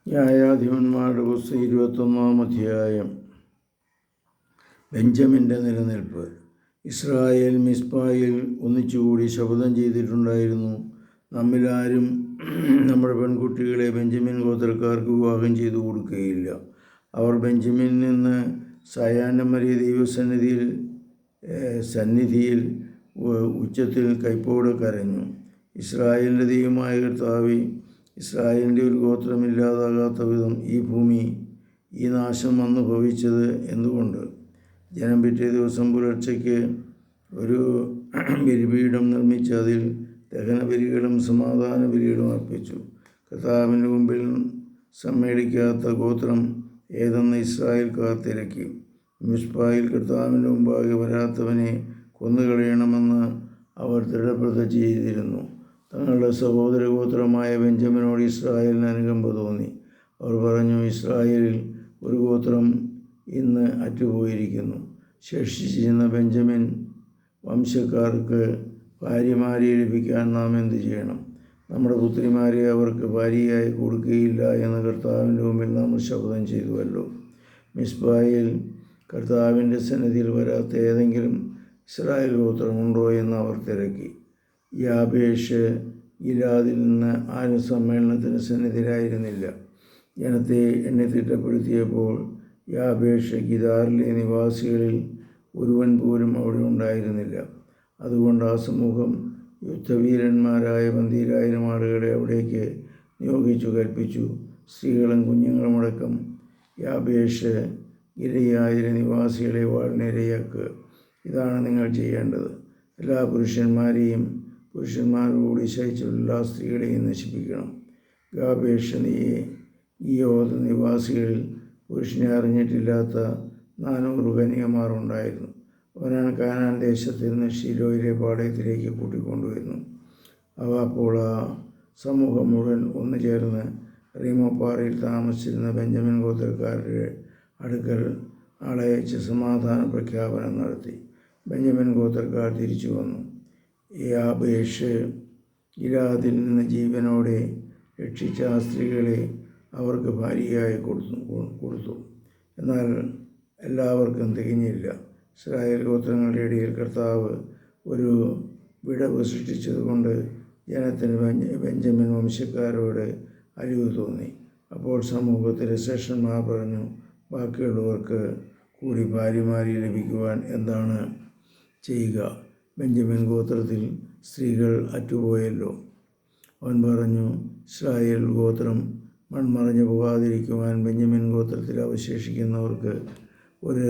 ന്യായാധിപന്മാരുടെ പുസ്തകം 21-ാം അധ്യായം. ബെഞ്ചമിൻ്റെ നിലനിൽപ്പ്. ഇസ്രായേൽ മിസ്പായിൽ ഒന്നിച്ചുകൂടി ശപഥം ചെയ്തിട്ടുണ്ടായിരുന്നു, നമ്മിലാരും നമ്മുടെ പെൺകുട്ടികളെ ബെഞ്ചമിൻ ഗോത്രക്കാർക്ക് വിവാഹം ചെയ്തു കൊടുക്കുകയില്ല. അവർ ബെഞ്ചമിനിൽ നിന്ന് സായാഹ്നം വരെ ദൈവസന്നിധിയിൽ ഉച്ചത്തിൽ കൈപ്പോടെ കരഞ്ഞു. ഇസ്രായേലിൻ്റെ ദൈവമായ കർത്താവേ, ഇസ്രായേലിൻ്റെ ഒരു ഗോത്രമില്ലാതാകാത്ത വിധം ഈ ഭൂമി ഈ നാശം വന്നു ഭവിച്ചത് എന്തുകൊണ്ട്? ജനം പിറ്റേ ദിവസം പുലർച്ചയ്ക്ക് ഒരു ബലിപീഠം നിർമ്മിച്ച് അതിൽ ദഹനബലികളും സമാധാന ബലികളും അർപ്പിച്ചു. കർത്താവിൻ്റെ മുമ്പിൽ സമ്മേളിക്കാത്ത ഗോത്രം ഏതെന്ന് ഇസ്രായേൽക്കാർ തിരക്കി. മിസ്പായിൽ കർത്താവിൻ്റെ മുമ്പാകെ വരാത്തവനെ കൊന്നുകളയണമെന്ന് അവർ ദൃഢപ്രതിജ്ഞ ചെയ്തിരുന്നു. തങ്ങളുടെ സഹോദരഗോത്രമായ ബെഞ്ചമിനോട് ഇസ്രായേലിന് അനുകമ്പ തോന്നി. അവർ പറഞ്ഞു, ഇസ്രായേലിൽ ഒരു ഗോത്രം ഇന്ന് അറ്റുപോയിരിക്കുന്നു. ശേഷിച്ചിരുന്ന ബെഞ്ചമിൻ വംശക്കാർക്ക് ഭാര്യമാരെ ലഭിക്കാൻ നാം എന്തു ചെയ്യണം? നമ്മുടെ പുത്രിമാരെ അവർക്ക് ഭാര്യയായി കൊടുക്കുകയില്ല എന്ന് കർത്താവിൻ്റെ മുമ്പിൽ നാം ശപഥം ചെയ്തുവല്ലോ. മിസ്പായിൽ കർത്താവിൻ്റെ സന്നിധിയിൽ വരാത്ത ഏതെങ്കിലും ഇസ്രായേൽ ഗോത്രമുണ്ടോ എന്ന് അവർ തിരക്കി. യാബേഷ് ഗിലാദിൽ നിന്ന് ആരും സമ്മേളനത്തിന് സന്നിധിയിലായിരുന്നില്ല. ജനത്തെ എണ്ണി തിട്ടപ്പെടുത്തിയപ്പോൾ യാബേഷ് ഗിദാറിലെ നിവാസികളിൽ ഒരുവൻ പോലും അവിടെ ഉണ്ടായിരുന്നില്ല. അതുകൊണ്ട് ആ സമൂഹം യുദ്ധവീരന്മാരായ 12,000 ആളുകളെ അവിടേക്ക് നിയോഗിച്ചു കൽപ്പിച്ചു, സ്ത്രീകളും കുഞ്ഞുങ്ങളുമടക്കം. യാബേഷ് ഗിലെയാദിലെ നിവാസികളെ വാളിനിരയാക്കുക. ഇതാണ് നിങ്ങൾ ചെയ്യേണ്ടത്. എല്ലാ പുരുഷന്മാരോടുകൂടി ശയിച്ചുള്ള എല്ലാ സ്ത്രീകളെയും നശിപ്പിക്കണം. യാബേഷ് ഗിയോദ് നിവാസികളിൽ പുരുഷനെ അറിഞ്ഞിട്ടില്ലാത്ത 400 കന്യകമാർ ഉണ്ടായിരുന്നു. അവനാണ് കാനാൻ ദേശത്തിൽ നിന്ന് ശീലോയിലെ പാളയത്തിലേക്ക് കൂട്ടിക്കൊണ്ടുവരുന്നു. അപ്പോൾ ആ സമൂഹം മുഴുവൻ ഒന്നു ചേർന്ന് റീമോപ്പാറയിൽ താമസിച്ചിരുന്ന ബെഞ്ചമിൻ ഗോത്രക്കാരുടെ അടുക്കൽ ആളയച്ച് സമാധാന പ്രഖ്യാപനം നടത്തി. ബെഞ്ചമിൻ ഗോത്രക്കാർ തിരിച്ചു വന്നു. യാബേഷ് ഗിലാദിൽ നിന്ന് ജീവനോടെ രക്ഷിച്ച ആ സ്ത്രീകളെ അവർക്ക് ഭാര്യയായി കൊടുത്തു. എന്നാൽ എല്ലാവർക്കും തികഞ്ഞില്ല. ഇസ്രായേൽ ഗോത്രങ്ങളുടെ ഇടയിൽ കർത്താവ് ഒരു വിടവ് സൃഷ്ടിച്ചതുകൊണ്ട് ജനത്തിന് ബെഞ്ചമിൻ വംശക്കാരോട് അലിവ് തോന്നി. അപ്പോൾ സമൂഹത്തിലെ ശ്രേഷ്ഠന്മാർ പറഞ്ഞു, ബാക്കിയുള്ളവർക്ക് കൂടി ഭാര്യമാരെ ലഭിക്കുവാൻ എന്താണ് ചെയ്യുക? ബെഞ്ചമിൻ ഗോത്രത്തിൽ സ്ത്രീകൾ അറ്റുപോയല്ലോ. അവൻ പറഞ്ഞു, ഇസ്രായേൽ ഗോത്രം മൺമറഞ്ഞു പോകാതിരിക്കുവാൻ ബെഞ്ചമിൻ ഗോത്രത്തിൽ അവശേഷിക്കുന്നവർക്ക് ഒരു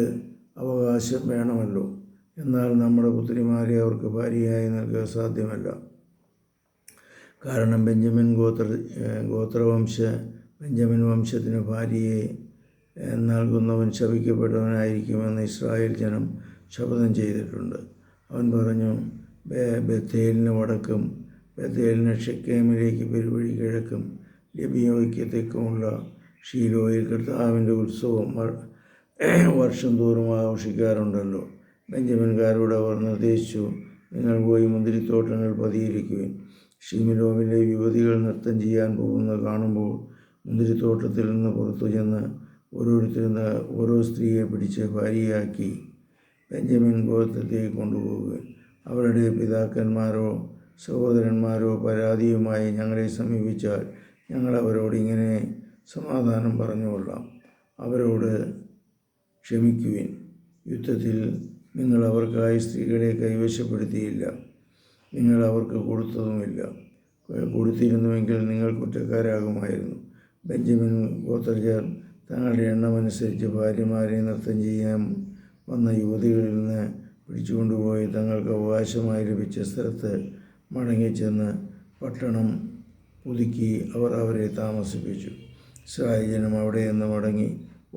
അവകാശം വേണമല്ലോ. എന്നാൽ നമ്മുടെ പുത്രിമാരെ അവർക്ക് ഭാര്യയായി നൽകുക സാധ്യമല്ല. കാരണം ബെഞ്ചമിൻ വംശത്തിന് ഭാര്യയെ നൽകുന്നവൻ ശപിക്കപ്പെട്ടവനായിരിക്കുമെന്ന് ഇസ്രായേൽ ജനം ശപഥം ചെയ്തിട്ടുണ്ട്. അവൻ പറഞ്ഞു, ബേഥേലിന് വടക്കും ബേഥേലിന് ഷെക്കേമിലേക്ക് പെരുവഴി കിഴക്കും ലെബിയോയ്ക്ക് തെക്കുമുള്ള ഷീലോയിൽ കർത്താവിൻ്റെ ഉത്സവം വർഷം തോറും ആഘോഷിക്കാറുണ്ടല്ലോ. ബെഞ്ചമിൻകാരോട് അവർ നിർദ്ദേശിച്ചു, നിങ്ങൾ പോയി മുന്തിരിത്തോട്ടങ്ങൾ പതിയിരിക്കുവിൻ. ഷിമിലോമിലെ യുവതികൾ നൃത്തം ചെയ്യാൻ പോകുന്നത് കാണുമ്പോൾ മുന്തിരിത്തോട്ടത്തിൽ നിന്ന് പുറത്തു ചെന്ന് ഓരോ സ്ത്രീയെ പിടിച്ച് ഭാര്യയാക്കി ബെഞ്ചമിൻ ഗോത്രത്തേക്ക് കൊണ്ടുപോകുക. അവരുടെ പിതാക്കന്മാരോ സഹോദരന്മാരോ പരാതിയുമായി ഞങ്ങളെ സമീപിച്ചാൽ ഞങ്ങൾ അവരോട് ഇങ്ങനെ സമാധാനം പറഞ്ഞുകൊള്ളാം, അവരോട് ക്ഷമിക്കുവിൻ. യുദ്ധത്തിൽ നിങ്ങൾ അവർക്കായി സ്ത്രീകളെ കൈവശപ്പെടുത്തിയില്ല, നിങ്ങൾ അവർക്ക് കൊടുത്തതുമില്ല. കൊടുത്തിരുന്നുവെങ്കിൽ നിങ്ങൾ കുറ്റക്കാരാകുമായിരുന്നു. ബെഞ്ചമിൻ ഗോത്രജർ തങ്ങളുടെ എണ്ണമനുസരിച്ച് ഭാര്യമാരെ നൃത്തം ചെയ്യാൻ വന്ന യുവതികളിൽ നിന്ന് പിടിച്ചുകൊണ്ടുപോയി തങ്ങൾക്ക് അവകാശമായി ലഭിച്ച സ്ഥലത്ത് മടങ്ങിച്ചെന്ന് പട്ടണം പുതുക്കി അവർ അവരെ താമസിപ്പിച്ചു. ഇസ്രായേൽ ജനം അവിടെ നിന്ന് മടങ്ങി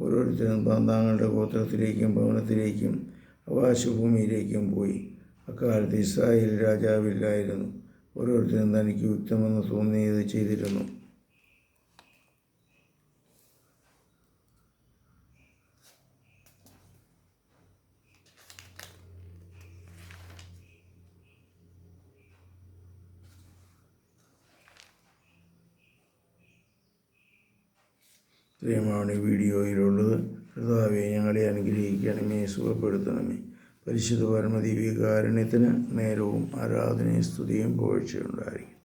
ഓരോരുത്തരും തങ്ങളുടെ ഗോത്രത്തിലേക്കും ഭവനത്തിലേക്കും അവകാശഭൂമിയിലേക്കും പോയി. അക്കാലത്ത് ഇസ്രായേൽ രാജാവില്ലായിരുന്നു. ഓരോരുത്തരും തനിക്ക് യുക്തമെന്ന് തോന്നിയത് ചെയ്തിരുന്നു. ഇത്രയുമാണ് ഈ വീഡിയോയിലുള്ളത്. കർത്താവേ, ഞങ്ങളെ അനുഗ്രഹിക്കണമേ, സുഖപ്പെടുത്തണമേ. പരിശുദ്ധ പരമദിവ്യകാരുണ്യത്തിന് നേരവും ആരാധനയും സ്തുതിയും പുകഴ്ചയുണ്ടായിരിക്കും.